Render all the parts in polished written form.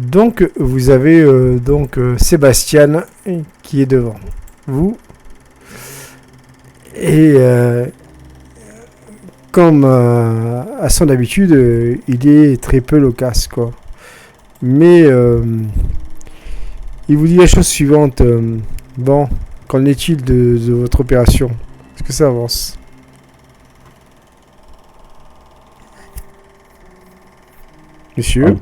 Donc, vous avez Sébastien qui est devant vous. Et comme à son habitude, il est très peu loquace, quoi. Mais il vous dit la chose suivante. Bon, qu'en est-il de votre opération? Est-ce que ça avance? Monsieur?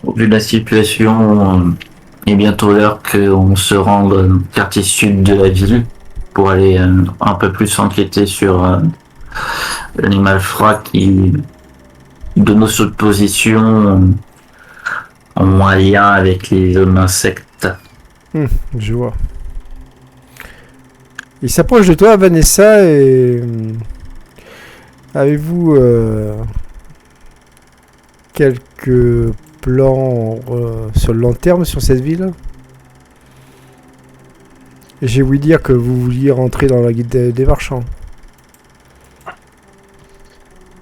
Au vu de la situation, il est bientôt l'heure qu'on se rende au quartier sud de la ville pour aller un peu plus enquêter sur l'animal froid qui, de nos suppositions, ont un lien avec les hommes insectes. Je vois. Il s'approche de toi, Vanessa, et avez-vous quelques plans sur le long terme sur cette ville? Et j'ai ouï dire que vous vouliez rentrer dans la guilde des marchands.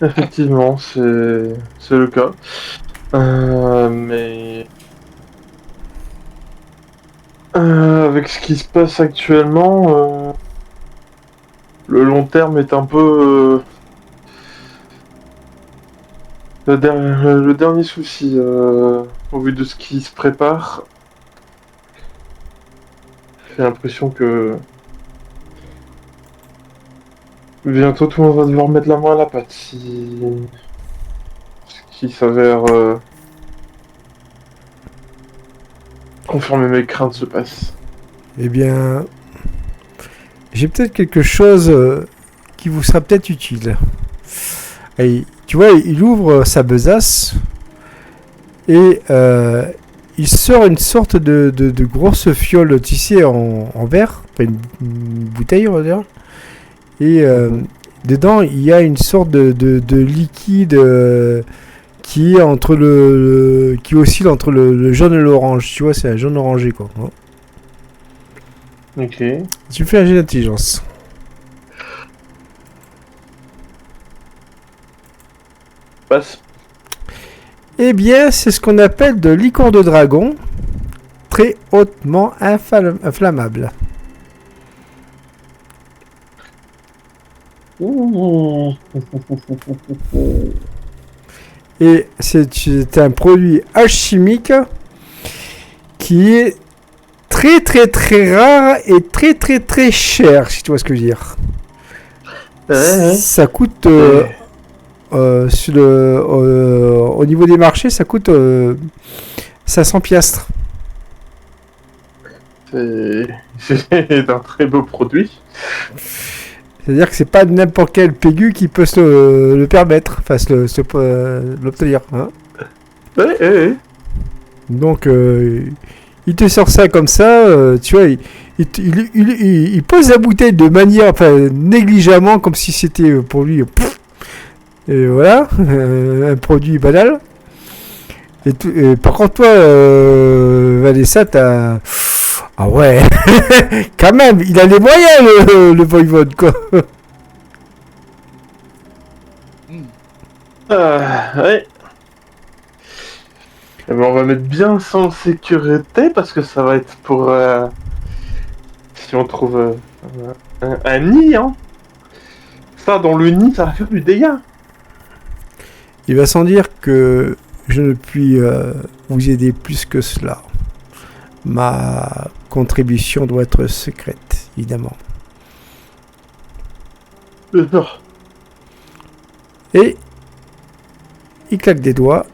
Effectivement, c'est le cas. Mais avec ce qui se passe actuellement, le long terme est un peu le dernier souci au vu de ce qui se prépare. J'ai l'impression que bientôt tout le monde va devoir mettre la main à la pâte si ce qui s'avère confirmer mes craintes se passe. Eh bien, j'ai peut-être quelque chose qui vous sera peut-être utile. Et, tu vois, il ouvre sa besace et il sort une sorte de grosse fiole tissée en verre, enfin une bouteille, on va dire. Et dedans, il y a une sorte de liquide qui est entre qui oscille entre le jaune et l'orange. Tu vois, c'est un jaune orangé, quoi. Ok. Tu fais un jet d'intelligence. Passe. Eh bien, c'est ce qu'on appelle de liqueur de dragon, très hautement inflammable. Et c'est un produit alchimique qui est très très très rare et très très très cher, si tu vois ce que je veux dire. Ça coûte au niveau des marchés, ça coûte 500 piastres. C'est un très beau produit. C'est-à-dire que c'est pas n'importe quel pégu qui peut se le permettre, enfin l'obtenir. Hein. Ouais. Donc, il te sort ça comme ça, tu vois, il pose la bouteille de manière, négligemment, comme si c'était pour lui, et voilà, un produit banal. Et par contre, toi, Vanessa, t'as... Ah ouais, quand même, il a les moyens, le voivode, quoi. Ouais. Eh ben, on va mettre bien ça en sécurité parce que ça va être pour si on trouve un nid, hein. Ça, dans le nid, ça va faire du dégât. Il va sans dire que je ne puis vous aider plus que cela. Ma contribution doit être secrète, évidemment. D'accord. Et il claque des doigts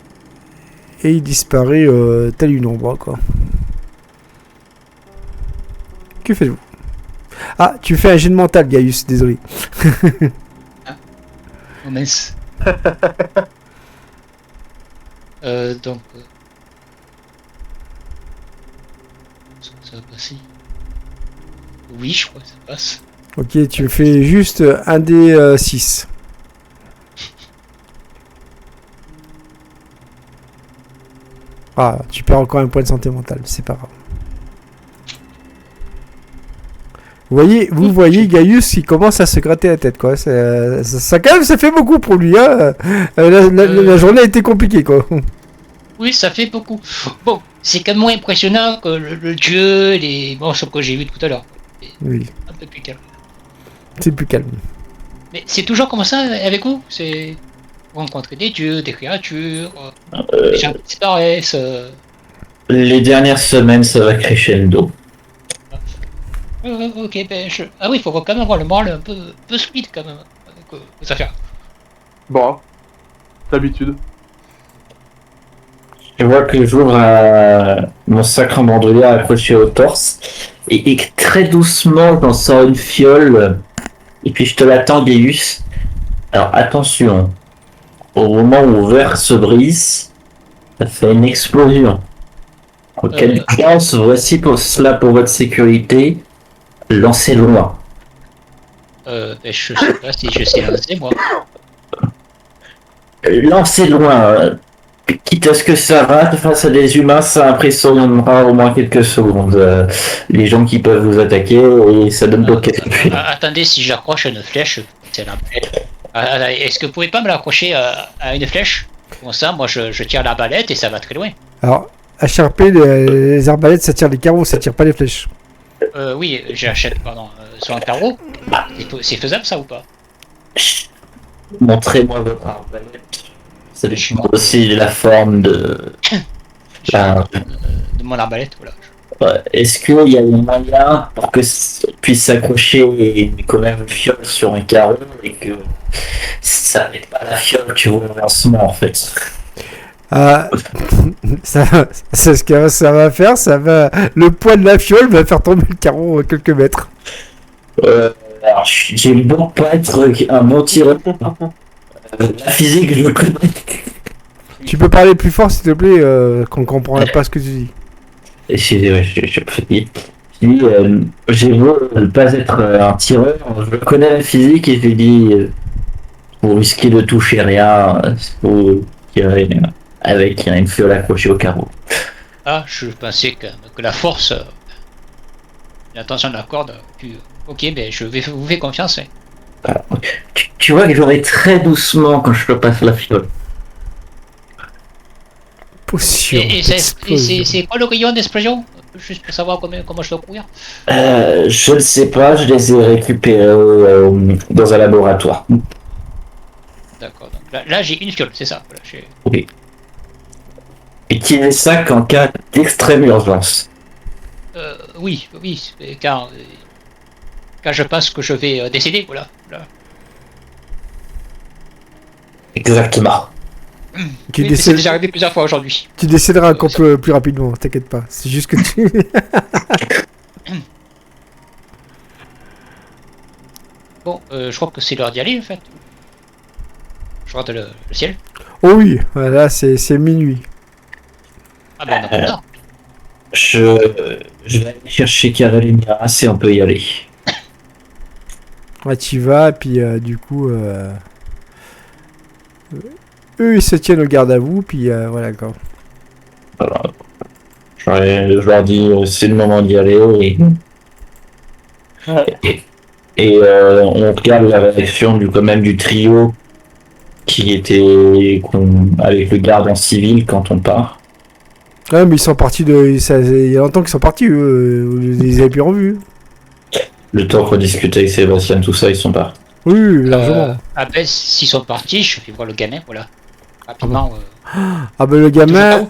et il disparaît tel une ombre, quoi. Que faites-vous? Ah, tu fais un jet de mental, Gaius, désolé. Oh mince. Donc... ça va passer. Oui, je crois que ça passe. Ok, tu fais juste un des 6. Ah, tu perds encore un point de santé mentale, c'est pas grave. Vous voyez Gaius, il commence à se gratter la tête, quoi. Ça quand même, ça fait beaucoup pour lui, hein. La journée a été compliquée, quoi. Oui, ça fait beaucoup. Bon, c'est quand même moins impressionnant que le dieu, les monstres que j'ai vus tout à l'heure. C'est Oui, un peu plus calme. c'est plus calme. Mais c'est toujours comme ça avec vous. C'est vous rencontrez des dieux, des créatures, des gens qui disparaissent. Les dernières semaines, ça va crescendo. Ok, ben je. Ah oui, il faut quand même avoir le moral un peu solide quand même avec vos affaires. Bon, d'habitude. Je vois que j'ouvre mon sac en bandoulière accroché au torse et très doucement j'en sors une fiole et puis je te l'attends Gaius. Alors attention, au moment où le verre se brise, ça fait une explosion. Auquel chance, voici pour cela pour votre sécurité, lancez loin. Ben je sais pas si je sais lancer moi. Lancez loin. Quitte à ce que ça rate face à des humains, ça impressionnera au moins quelques secondes. Les gens qui peuvent vous attaquer et ça donne pas de Attendez, si j'accroche une flèche, c'est la est-ce que vous pouvez pas me l'accrocher à une flèche? Comme ça, moi je tire l'arbalète et ça va très loin. Alors, HRP, les arbalètes, ça tire les carreaux, ça tire pas les flèches. Oui, j'achète, pardon, sur un carreau. C'est faisable ça ou pas? Montrez-moi votre arbalète. Ça dépend aussi de la forme de mon arbalète, voilà. Ouais. Est-ce qu'il y a un moyen pour que ça puisse s'accrocher quand même une fiole sur un carreau et que ça n'ait pas la fiole qui roule au lancement en fait? C'est ce que ça va faire, le poids de la fiole va faire tomber le carreau quelques mètres. Alors, j'ai beau pas être un bon tireur. La physique, je connais. Tu peux parler plus fort s'il te plaît, qu'on comprend pas ce que tu dis. Je suis fatigué. J'ai beau ne pas être un tireur, je connais la physique et je dis vous risquez de toucher rien, vous tirez avec une fiole accrochée au carreau. Ah, je pensais que la force, la tension de la corde, ok, ben je vous fais confiance. Hein. Tu vois que j'en vais très doucement quand je passe la fiole. Potion. Et c'est quoi le rayon d'explosion? Juste pour savoir comment je dois courir. Je ne sais pas, je les ai récupérés dans un laboratoire. D'accord, donc là j'ai une fiole, c'est ça. Voilà, oui. Utilisez ça qu'en cas d'extrême urgence. Oui, car je pense que je vais décéder, voilà. Exactement. Oui, c'est déjà arrivé plusieurs fois aujourd'hui. Tu décéderas encore plus rapidement, t'inquiète pas. C'est juste que tu... Bon, je crois que c'est l'heure d'y aller en fait. Je regarde le ciel. Oh oui, là c'est minuit. Ah ben on a pas je vais aller chercher Caroline et on peut y aller. Ouais, tu vas, puis du coup... eux ils se tiennent au garde à vous, puis voilà quoi. Alors, je leur dis c'est le moment d'y aller et on regarde la réaction quand même du trio qui était avec le garde en civil quand on part. Ouais, mais ils sont partis il y a longtemps qu'ils sont partis, vous les avez plus revus. Le temps qu'on discute avec Sébastien, tout ça, ils sont partis. Oui, largement. Ah ben s'ils sont partis, je vais voir le gamin, voilà. Rapidement. Ah ben le gamin,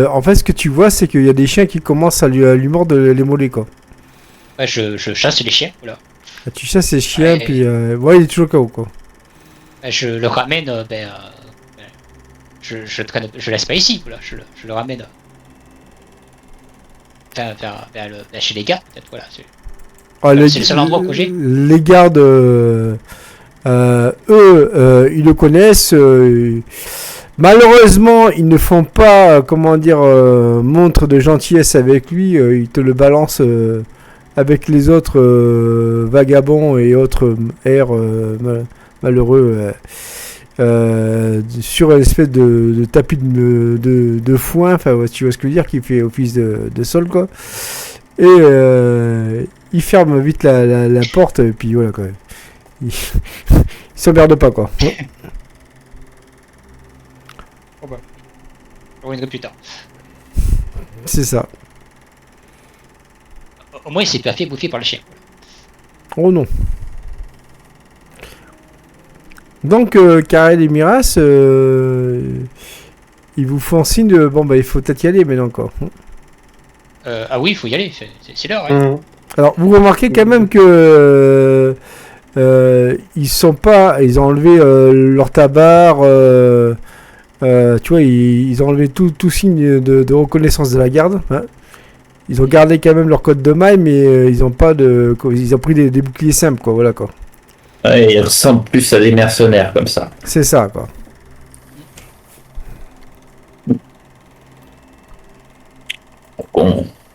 en fait ce que tu vois c'est qu'il y a des chiens qui commencent à lui mordre les mollets quoi. Ouais, je chasse les chiens, voilà. Tu chasses les chiens, ouais, puis ouais il est toujours KO quoi. Je le ramène, je laisse pas ici, voilà, je le ramène. Enfin, vers chez les gars, peut-être, voilà. C'est le seul endroit que j'ai. Les gardes, eux, ils le connaissent. Malheureusement, ils ne font pas, montre de gentillesse avec lui. Ils te le balancent avec les autres vagabonds et autres airs malheureux sur une espèce de tapis de foin. Enfin, tu vois ce que je veux dire, qui fait office de sol, quoi. Et il ferme vite la porte, et puis voilà quoi. Il s'emmerde pas quoi. Je reviendrai plus tard. C'est ça. Au moins, il s'est pas fait bouffer par le chien. Oh non. Donc, Karel et Miras, ils vous font signe de... Bon, bah, il faut peut-être y aller maintenant, quoi. Ah oui, il faut y aller, c'est l'heure. Hein. Alors, vous remarquez quand même que... ils sont pas... Ils ont enlevé leur tabard... tu vois, ils ont enlevé tout signe de reconnaissance de la garde. Hein. Ils ont gardé quand même leur code de maille, mais ils ont pas de... Ils ont pris des boucliers simples, quoi. Voilà, quoi. Ouais, ils ressemblent plus à des mercenaires comme ça. C'est ça, quoi.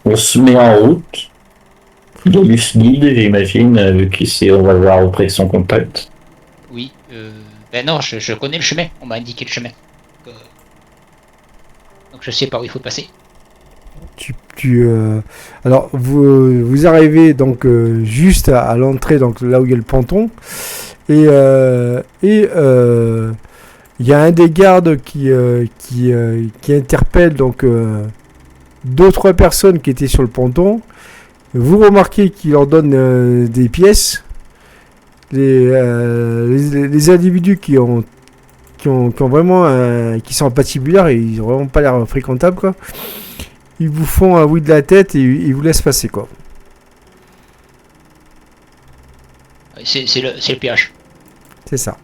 On se met en route. Dolus guide, j'imagine, vu qu'ici on va le voir auprès de son contact. Oui, ben non, je connais le chemin, on m'a indiqué le chemin. Donc je sais par où il faut passer. Alors, vous arrivez donc juste à l'entrée, donc là où il y a le ponton, et il y a un des gardes qui interpelle donc 2-3 personnes qui étaient sur le ponton. Vous remarquez qu'il leur donne des pièces. Les individus qui ont vraiment qui sont patibulaires et ils ont vraiment pas l'air fréquentables, quoi. Ils vous font un oui de la tête et ils vous laissent passer, quoi. C'est le péage. C'est ça.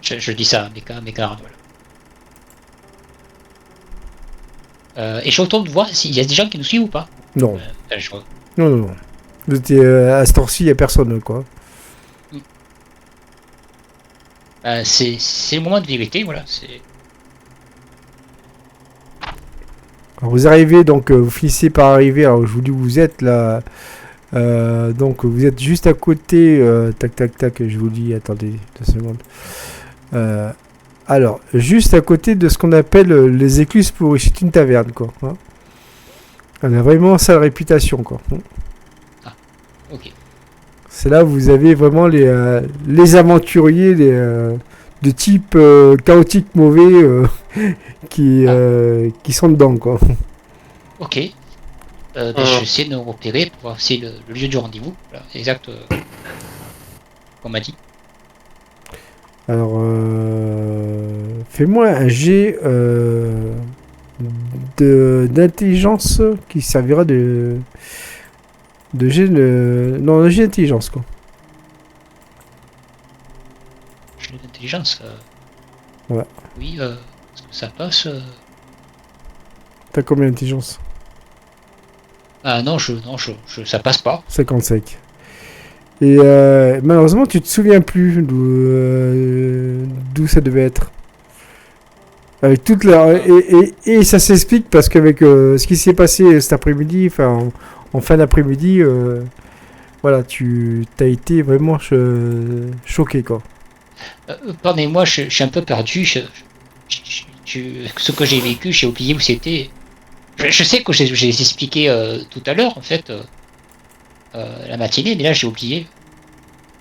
Je dis ça à mes camarades. Voilà. Et je retourne voir s'il y a des gens qui nous suivent ou pas. Non. Je vois. Non. Vous étiez, à cette heure-ci, il n'y a personne, quoi. C'est le moment de vérité, voilà. Alors vous arrivez, donc vous finissez par arriver, alors je vous dis où vous êtes là. Donc vous êtes juste à côté, tac, je vous dis, attendez 2 secondes. Alors, juste à côté de ce qu'on appelle les écluses pour c'est une taverne, quoi. Hein. Elle a vraiment sale réputation, quoi. Ah, ok. C'est là où vous avez vraiment les aventuriers, de type chaotique mauvais qui sont dedans, quoi. Ok. Je vais essayer de nous repérer pour voir si le lieu du rendez-vous. Voilà, exact. Qu'on m'a dit. Alors, fais-moi un jet d'intelligence qui servira de jet de... Non, un jet d'intelligence, quoi. J'ai d'intelligence. Ouais. Oui, est-ce que ça passe T'as combien d'intelligence? Ah non, ça passe pas. 55. Et malheureusement, tu te souviens plus d'où ça devait être. Avec toute la... et ça s'explique parce qu'avec ce qui s'est passé cet après-midi, enfin en fin d'après-midi, voilà, tu as été vraiment choqué, quoi. Pardonnez-moi, je suis un peu perdu. Ce que j'ai vécu, j'ai oublié où c'était. Je sais que j'ai expliqué tout à l'heure, en fait, la matinée, mais là j'ai oublié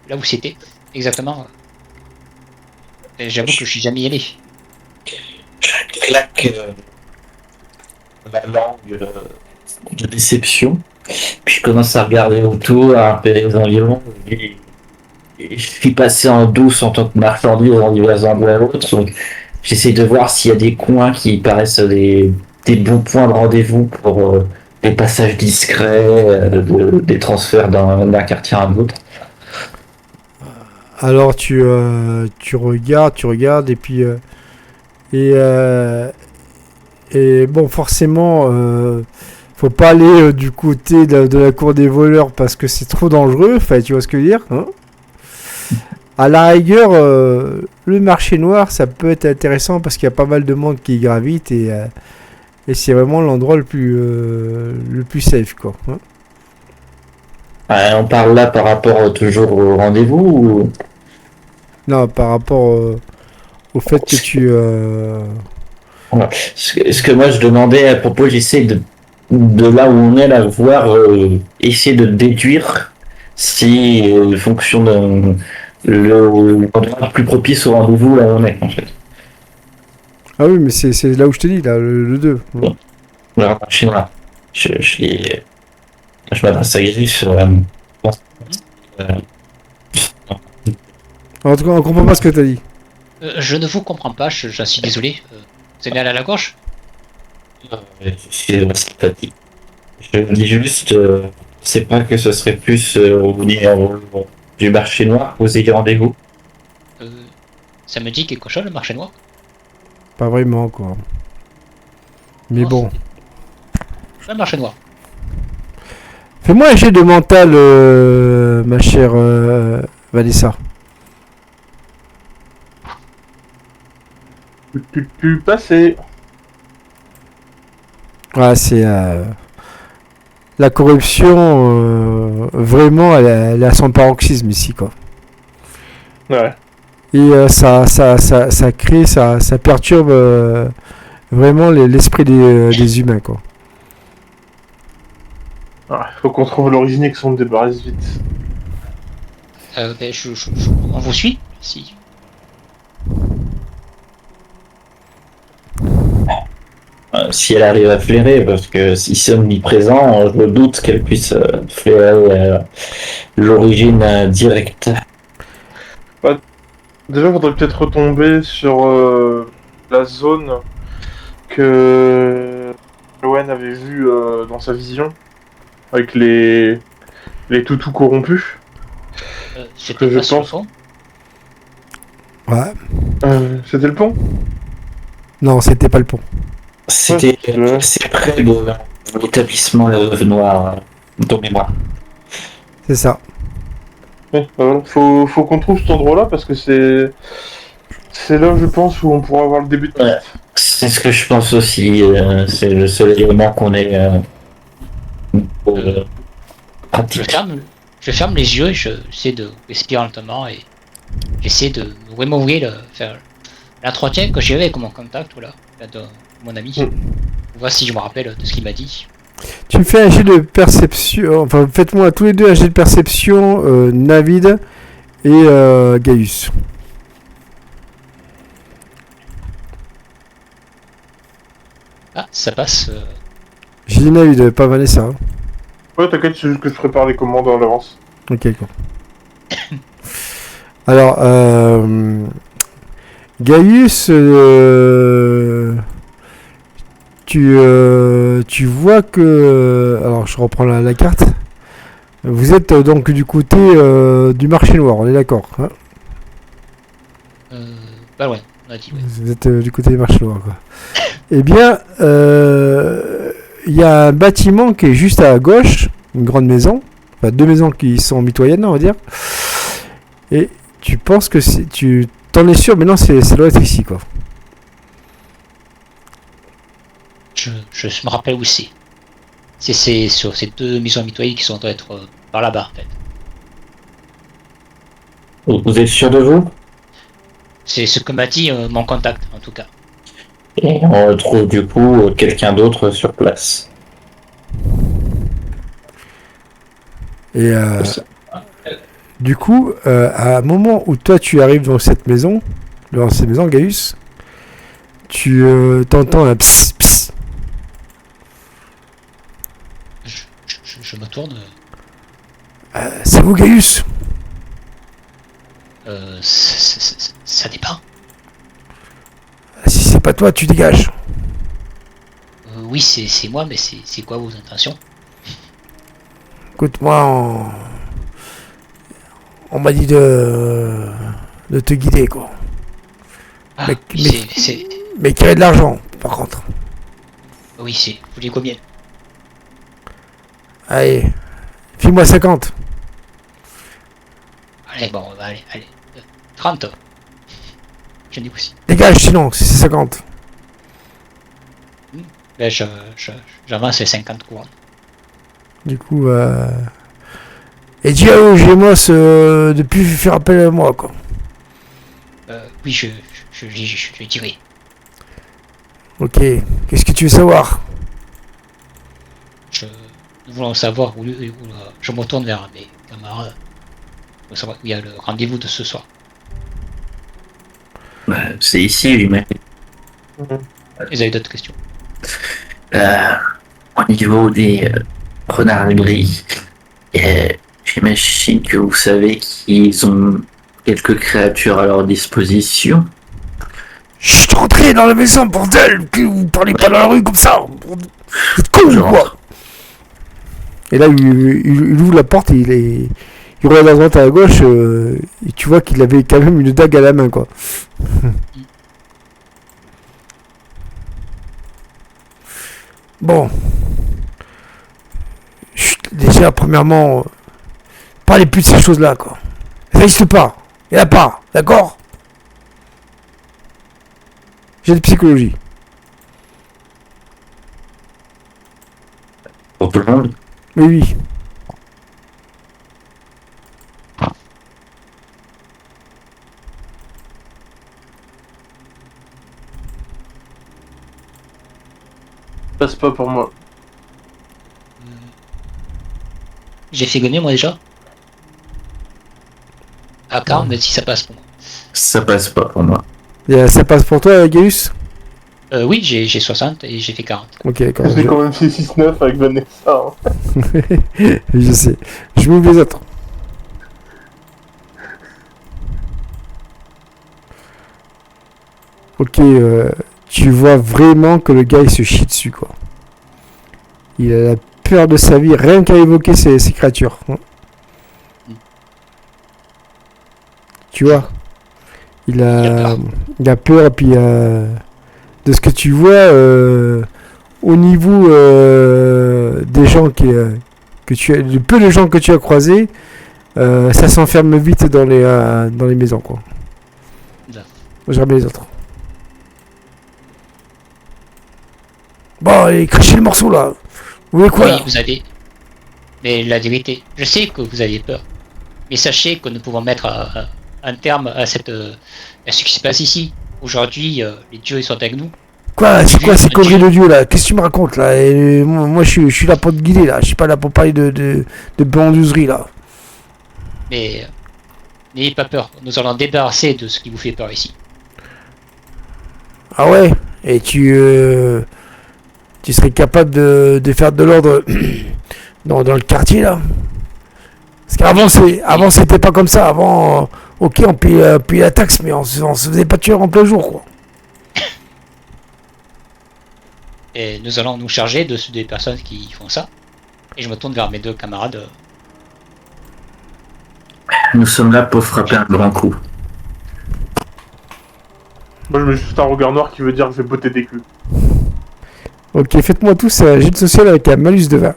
là où c'était exactement. Et j'avoue que je suis jamais y allé. Je claque ma langue de déception, puis je commence à regarder autour, à repérer les environs, et je suis passé en douce en tant que marchandise en divers endroits à l'autre, donc j'essaie de voir s'il y a des coins qui paraissent des bons points de rendez-vous pour des passages discrets, des transferts d'un quartier à un autre. Alors tu regardes et puis et bon, forcément faut pas aller du côté de la cour des voleurs parce que c'est trop dangereux, enfin tu vois ce que je veux dire, hein. À la rigueur le marché noir ça peut être intéressant parce qu'il y a pas mal de monde qui y gravite et c'est vraiment l'endroit le plus safe, quoi, hein. On parle là par rapport toujours au rendez-vous ou... Non, par rapport au fait que tu... Voilà. Ce que moi je demandais à propos, j'essaie de là où on est là, voir, essayer de déduire si fonctionne l'endroit le plus propice au rendez-vous là où on est, en fait. Ah oui, mais c'est là où je te dis, là, le 2. Bon. Le marché noir. Je m'adresse à Gaius. Bon, euh, En tout cas, on comprend pas ce que t'as dit. Je ne vous comprends pas, j'en suis désolé. C'est bien à la gauche? c'est sympathique. Je dis juste, c'est pas que ce serait plus au niveau du marché noir que vous ayez rendez-vous. Euh, Ça me dit quelque chose, le marché noir? Pas vraiment, quoi. Mais Non, bon. c'est pas le marché noir. Fais-moi un jet de mental, ma chère Vanessa. Passé. Ah, c'est... la corruption, vraiment, elle est à son paroxysme ici, quoi. Ouais. Et ça crée, ça perturbe vraiment l'esprit des humains, quoi. Faut qu'on trouve l'origine et qu'on se débarrasse vite. Ben, on vous suit? Si. Si elle arrive à flairer, parce que si c'est omniprésent, je doute qu'elle puisse flairer l'origine directe. Déjà, faudrait peut-être retomber sur la zone que Owen avait vue dans sa vision, avec les toutous corrompus. C'était Que je pas sur le pense. fond? Ouais. C'était le pont. Non, c'était pas le pont. C'était Ouais. c'est près de l'établissement La Veuve Noire, dans mémoire. C'est ça. Ouais, voilà. Faut qu'on trouve cet endroit-là parce que c'est là, je pense, où on pourra avoir le début de Ouais. C'est ce que je pense aussi. C'est le seul élément qu'on ait Je pratique. ferme les yeux et j'essaie de respirer lentement et j'essaie de vraiment faire l'entretien que j'ai eu avec mon contact, voilà, de mon ami. On voit si je me rappelle de ce qu'il m'a dit. Tu me fais un jet de perception. Enfin, faites-moi tous les deux un jet de perception, Navid et Gaius. Ah, ça passe. J'ai dit Navid, pas Vanessa. Hein. Ouais, t'inquiète, c'est juste que je prépare les commandes à l'avance. Ok, d'accord. Alors, Gaius, tu vois que... Alors, je reprends la carte. Vous êtes donc du côté du marché noir, on est d'accord, hein? Pas loin, on a dit. Ouais. Vous êtes du côté du marché noir, quoi. Eh bien, il y a un bâtiment qui est juste à gauche, une grande maison, enfin deux maisons qui sont mitoyennes, on va dire. Et tu penses que tu t'en es sûr, mais non, ça doit être ici, quoi. Je me rappelle où c'est. C'est sur ces deux maisons mitoyennes qui sont doivent être par là-bas, en fait. Vous êtes sûr de vous? C'est ce que m'a dit mon contact, en tout cas. Et on retrouve du coup quelqu'un d'autre sur place. Et du coup, à un moment où toi tu arrives dans cette maison, Gaius, tu t'entends un pss pss. Je me tourne. C'est vous, Gaius? Ça dépend. Si c'est pas toi, tu dégages. Oui, c'est moi, mais c'est quoi vos intentions? Écoute-moi, on m'a dit de te guider, quoi. Ah, Mais c'est... qu'il y avait de l'argent, par contre. Oui, c'est... Vous voulez combien? Allez, file-moi 50. Allez, bon, allez. 30. Je négocie. Dégage, sinon, si c'est 50. Ben, j'avance les 50 couronnes. Du coup, et dis à Gémos de plus faire appel à moi, quoi. Oui, je lui dirai. Ok, qu'est-ce que tu veux savoir? Nous voulons savoir où je me retourne vers mes camarades. Pour savoir où il y a le rendez-vous de ce soir. C'est ici, lui-même. Vous avez d'autres questions? Au niveau des renards gris, j'imagine que vous savez qu'ils ont quelques créatures à leur disposition. Chut, rentrez dans la maison, bordel! Que vous parlez pas dans la rue comme ça! Vous êtes con ou quoi? Et là, il ouvre la porte et il regarde à droite à gauche et tu vois qu'il avait quand même une dague à la main, quoi. Bon. Chut, déjà, premièrement, parlez plus de ces choses-là, quoi. Ça n'existe pas. Il n'y en a pas, d'accord? J'ai de psychologie. Pour tout le monde. Oui, oui. Passe pas pour moi. J'ai fait gagner moi déjà. À 40, même si ça passe pour moi. Ça passe pas pour moi. Ça passe pour toi, Gaius? Oui, j'ai 60 et j'ai fait 40. Ok, d'accord. J'ai quand même fait 6-9 avec Vanessa. Hein. Je sais. Je m'ouvre les autres. Ok, tu vois vraiment que le gars il se chie dessus, quoi. Il a la peur de sa vie rien qu'à évoquer ces créatures. Tu vois, il a peur et puis de ce que tu vois au niveau des gens que tu as, du peu de gens que tu as croisés, ça s'enferme vite dans les maisons, quoi. Je remets les autres. Bon, allez, crachez le morceau là. Vous voulez quoi Oui, là? vous avez. Mais la vérité, je sais que vous aviez peur. Mais sachez que nous pouvons mettre un terme à ce qui se passe ici. Aujourd'hui, les dieux ils sont avec nous. Quoi? C'est quoi ces Dieu. conneries de Dieu là? Qu'est-ce que tu me racontes là? Et moi je suis là pour te guider là. Je suis pas là pour parler de bandouserie là. Mais n'ayez pas peur. Nous allons débarrasser de ce qui vous fait peur ici. Ah ouais? Et tu serais capable de faire de l'ordre dans le quartier là? Parce qu'avant c'était pas comme ça. Avant, ok, on paye la taxe, mais on se faisait pas tuer en plein jour, quoi. Et nous allons nous charger des personnes qui font ça. Et je me tourne vers mes deux camarades. Nous sommes là pour frapper un grand coup. Moi je mets juste un regard noir qui veut dire que je vais botter des culs. Ok, faites-moi tous un jet de social avec un malus de 20.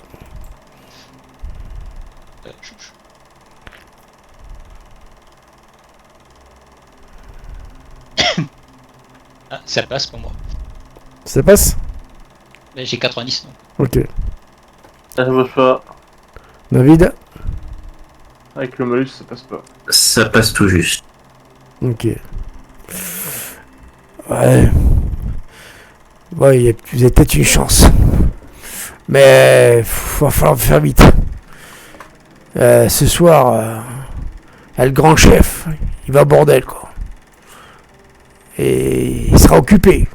Ah, ça passe pour moi. Ça passe? Mais j'ai 90 donc. Ok. Ça passe pas. David? Avec le malus ça passe pas. Ça passe tout juste. Ok. Ouais. Ouais, vous avez peut-être une chance. Mais va falloir faire vite. Ce soir, le grand chef, il va au bordel, quoi. Et il sera occupé.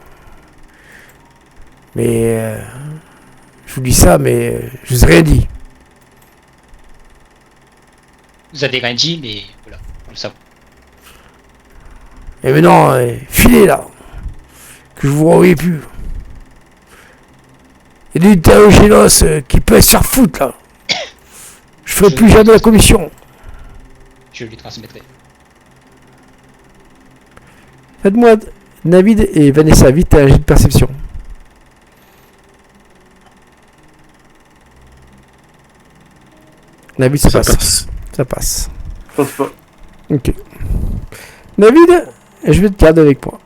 Mais je vous dis ça, mais je vous ai rien dit. Vous avez rien dit, mais voilà, nous le savons. Et maintenant, filez là. Que je vous revoie plus. Il y a des Théogénos qui peuvent se faire foutre là. Je ferai plus jamais la commission. Je lui transmettrai. Faites-moi, David et Vanessa, vite un jet de perception. David, ça passe. Ça passe. Je pense pas. Ok. David, je vais te garder avec moi.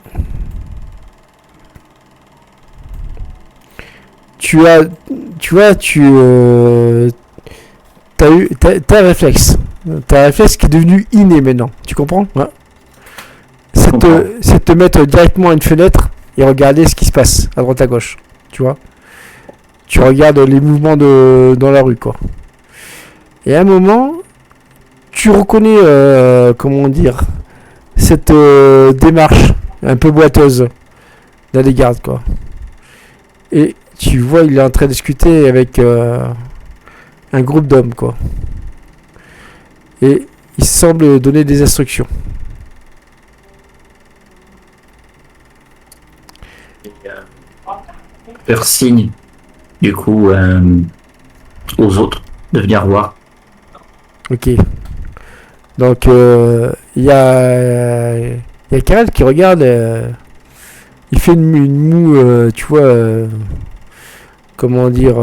T'as un réflexe. T'as un réflexe qui est devenu inné maintenant. Tu comprends? Ouais. C'est de te mettre directement à une fenêtre et regarder ce qui se passe à droite à gauche. Tu vois? Tu regardes les mouvements dans la rue, quoi. Et à un moment, tu reconnais, comment dire, cette démarche un peu boiteuse dans les gardes, quoi. Et tu vois, il est en train de discuter avec un groupe d'hommes, quoi. Et il semble donner des instructions. Faire signe, du coup, aux autres de venir voir. Ok. Donc, il y a Karel qui regarde. Il fait une moue, tu vois, comment dire,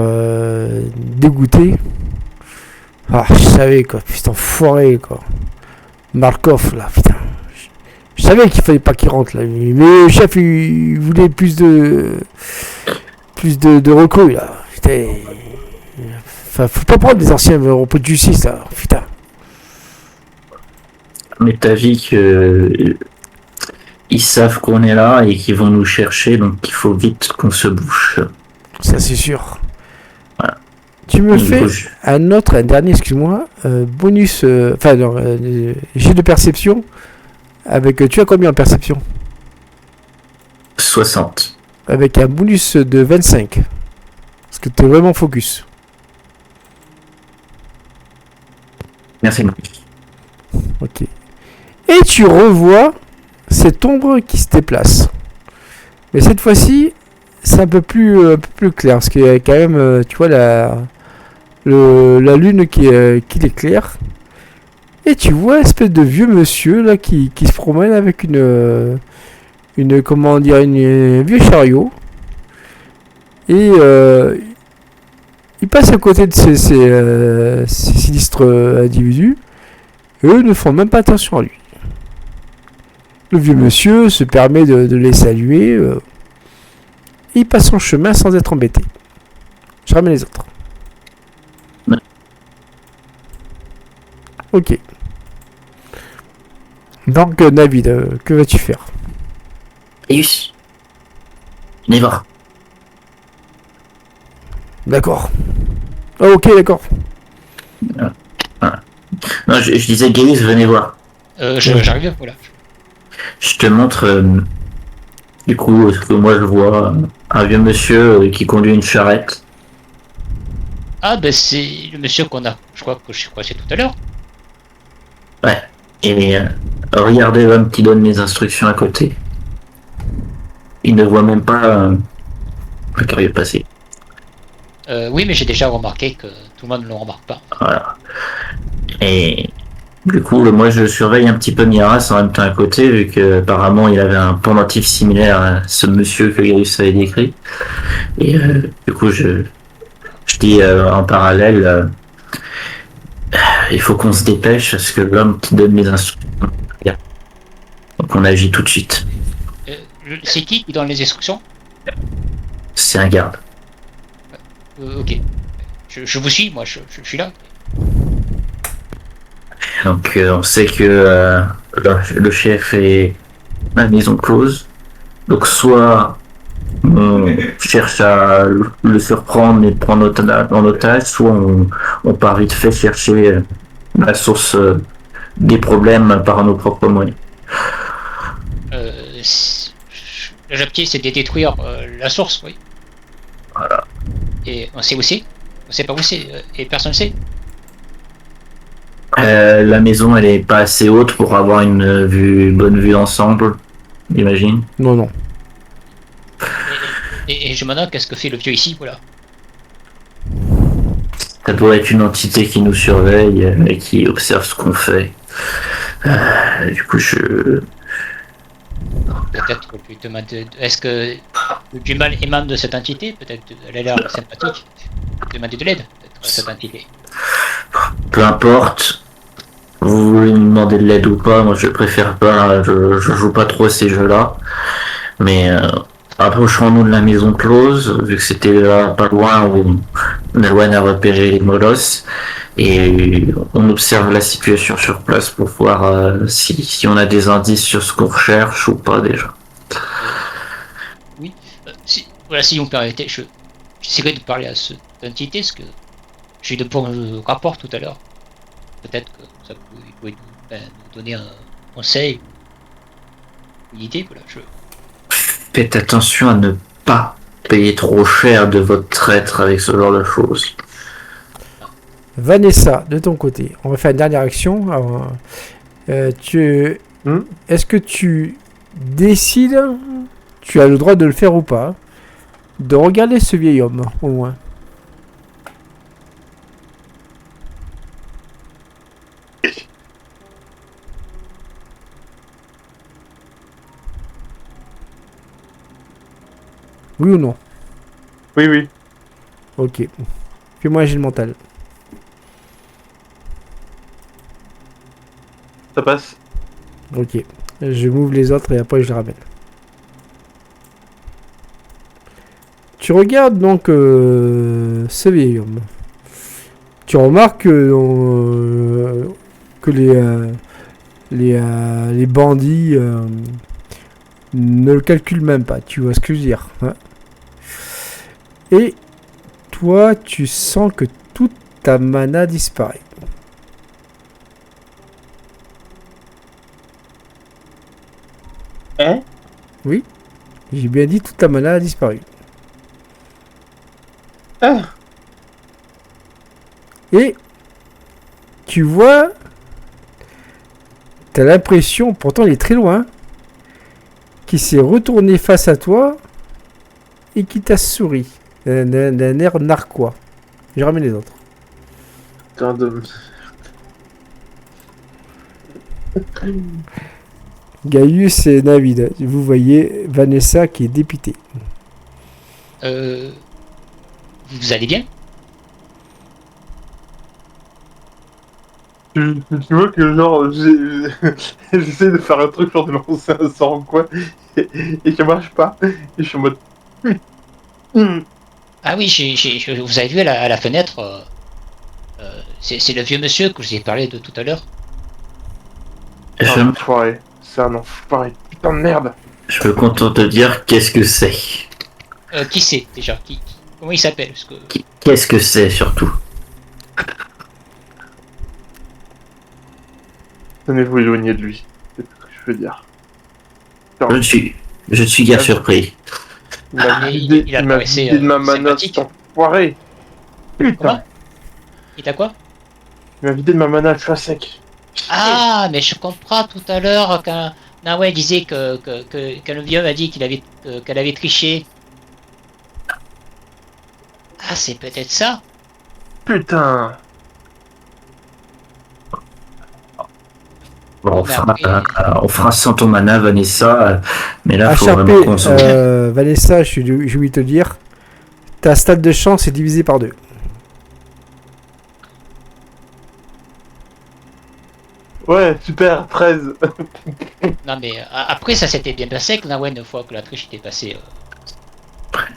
dégoûté. Ah, je savais, quoi. Putain, enfoiré, quoi. Markov, là, putain. Je savais qu'il fallait pas qu'il rentre, là. Mais le chef, il voulait plus de recrues, là. Putain. Enfin, faut pas prendre des anciens repos de justice, là. Putain. Mais t'as vu que ils savent qu'on est là et qu'ils vont nous chercher, donc il faut vite qu'on se bouge. Ça, c'est sûr. Voilà. Tu me Du fais coup, un dernier, excuse-moi, bonus, enfin, jet de perception. Avec, tu as combien en perception? 60. Avec un bonus de 25. Parce que tu es vraiment focus. Merci. Ok. Et tu revois cette ombre qui se déplace. Mais cette fois-ci, c'est un peu plus clair. Parce qu'il y a quand même, tu vois, la lune qui l'éclaire. Et tu vois une espèce de vieux monsieur là qui se promène avec une comment dire, un vieux chariot. Et il passe à côté de ces sinistres individus. Et eux ne font même pas attention à lui. Le vieux monsieur se permet de les saluer. Et il passe son chemin sans être embêté. Je ramène les autres. Ouais. Ok. Donc, Navid, que vas-tu faire? Eius, venez voir. D'accord. Ah, ok, d'accord. Non, je disais Gaius, venez voir. J'arrive, voilà. Je te montre, du coup, ce que moi je vois, un vieux monsieur qui conduit une charrette. Ah, ben c'est le monsieur qu'on a, je crois que je suis croisé tout à l'heure. Ouais. Et regardez l'homme qui donne les instructions à côté. Il ne voit même pas le carrier passer. Oui, mais j'ai déjà remarqué que tout le monde ne le remarque pas. Voilà. Et du coup, moi je surveille un petit peu Miaras en même temps à côté, vu que apparemment il avait un pendentif similaire à ce monsieur que Gaius avait décrit. Et du coup, je dis en parallèle, il faut qu'on se dépêche parce que l'homme qui donne les instructions. Donc on agit tout de suite. C'est qui donne les instructions? C'est un garde. Ok. Je vous suis, moi, je suis là. Donc on sait que le chef est la maison close. Donc soit on cherche à le surprendre et le prendre en otage, soit on part vite fait chercher la source des problèmes par nos propres moyens. L'objectif, c'est de détruire la source, oui. Voilà. Et on sait où c'est. On sait pas où c'est. Et personne ne sait. La maison, elle est pas assez haute pour avoir une bonne vue d'ensemble, j'imagine. Non, non. Et je me demande qu'est-ce que fait le vieux ici, voilà. Ça pourrait être une entité qui nous surveille et qui observe ce qu'on fait. Du coup, Peut-être que tu te demandes. Est-ce que du mal émane de cette entité? Peut-être elle a l'air sympathique. Demander de l'aide, peut-être, à cette entité. peu importe, vous voulez me demander de l'aide ou pas, moi je préfère pas, je joue pas trop à ces jeux-là. Mais approchons-nous de la maison close, vu que c'était là pas loin où Nalwan a repéré les molosses, et on observe la situation sur place pour voir si on a des indices sur ce qu'on recherche ou pas déjà. Oui. Si vous me permettez, j'essaierai de parler à cette entité, parce que j'ai eu de bons rapports tout à l'heure. Peut-être que ça pouvait nous donner un conseil, une idée, voilà. faites attention à ne pas payer trop cher de votre traître avec ce genre de choses. Vanessa, de ton côté, on va faire une dernière action. Alors, est-ce que tu décides, tu as le droit de le faire ou pas, de regarder ce vieil homme au loin? Oui ou non? Oui, oui. Ok. Fais-moi un jet de mental. Ça passe. Ok. Je m'ouvre les autres et après je les ramène. Tu regardes donc ce vieil homme. Tu remarques que les bandits ne le calculent même pas. Tu vois ce que je veux dire, hein? Et toi, tu sens que toute ta mana disparaît. Hein? Oui, j'ai bien dit toute ta mana a disparu. Ah. Et tu vois, t'as l'impression, pourtant il est très loin, qu'il s'est retourné face à toi et qui t'a souri d'un air narquois. Je ramène les autres. Putain de... Gaius et Navid, vous voyez Vanessa qui est dépitée. Vous allez bien? Tu vois que genre j'essaie de faire un truc genre de lancer un sort ou quoi et ça marche pas et je suis en mode Ah oui, vous avez vu à la fenêtre, c'est le vieux monsieur que je vous ai parlé de tout à l'heure. Je, un enfoiré, c'est un enfoiré, putain de merde. je me contente de dire qu'est-ce que c'est. Qui c'est déjà? Comment il s'appelle? Parce que... Qu'est-ce que c'est surtout. Tenez-vous éloigné de lui, c'est tout ce que je veux dire. Je suis bien surpris. Il m'a vidé, il a il m'a paraissé, vidé de ma mana, sympathique. cet enfoiré. Comment? Putain, Il t'a quoi? il m'a vidé de ma mana à sec. Ah, mais je comprends tout à l'heure quand Nawai disait que le vieux a dit qu'elle avait triché. Ah, c'est peut-être ça. Putain. Bon, Mais après- on fera sans ton mana, Vanessa. Mais là, faut HRP, vraiment qu'on se... Vanessa, je vais te dire, ta stade de chance est divisée par 2. Ouais, super, 13. Non, mais après, ça s'était bien passé avec Nawai une fois que la triche était passée.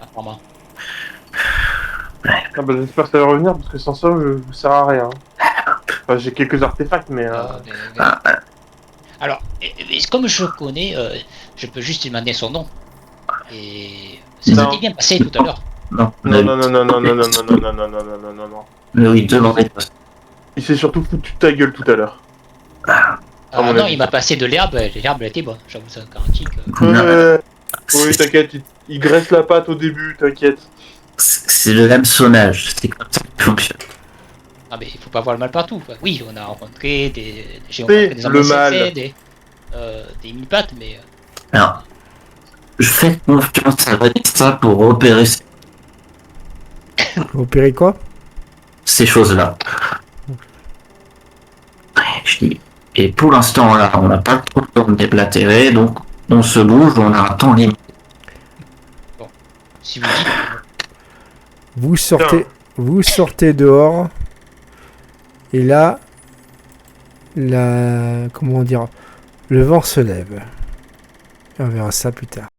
Apparemment. Ah bah, j'espère que ça va revenir parce que sans ça, je sers à rien. Enfin, j'ai quelques artefacts, mais. Alors, comme je connais, je peux juste lui demander son nom. Et ça Non. s'était bien passé tout à l'heure. Non, Non, non, non, non, non, non, non, non, non, non, non, non, non, non, non. Oui, demandez. Il s'est surtout foutu de ta gueule tout à l'heure. Ah mon non, avis. il m'a passé de l'herbe, elle était bonne, j'avoue ça garantit que... Oui, t'inquiète, il graisse la pâte au début, t'inquiète. C'est le hameçonnage. C'est comme ça que ça fonctionne. Ah mais il faut pas voir le mal partout, quoi. Oui, on a rencontré j'ai C'est rencontré des le mal. ambassadeurs, des mille-pattes, mais... Alors, je fais confiance à Vanessa pour repérer Opérer quoi? ces choses-là. Je dis, et pour l'instant, là, on n'a pas trop de temps de déblatérer, donc on se bouge, on a un temps limité. Si vous dites... Vous sortez dehors. Et là, comment dire, le vent se lève. On verra ça plus tard.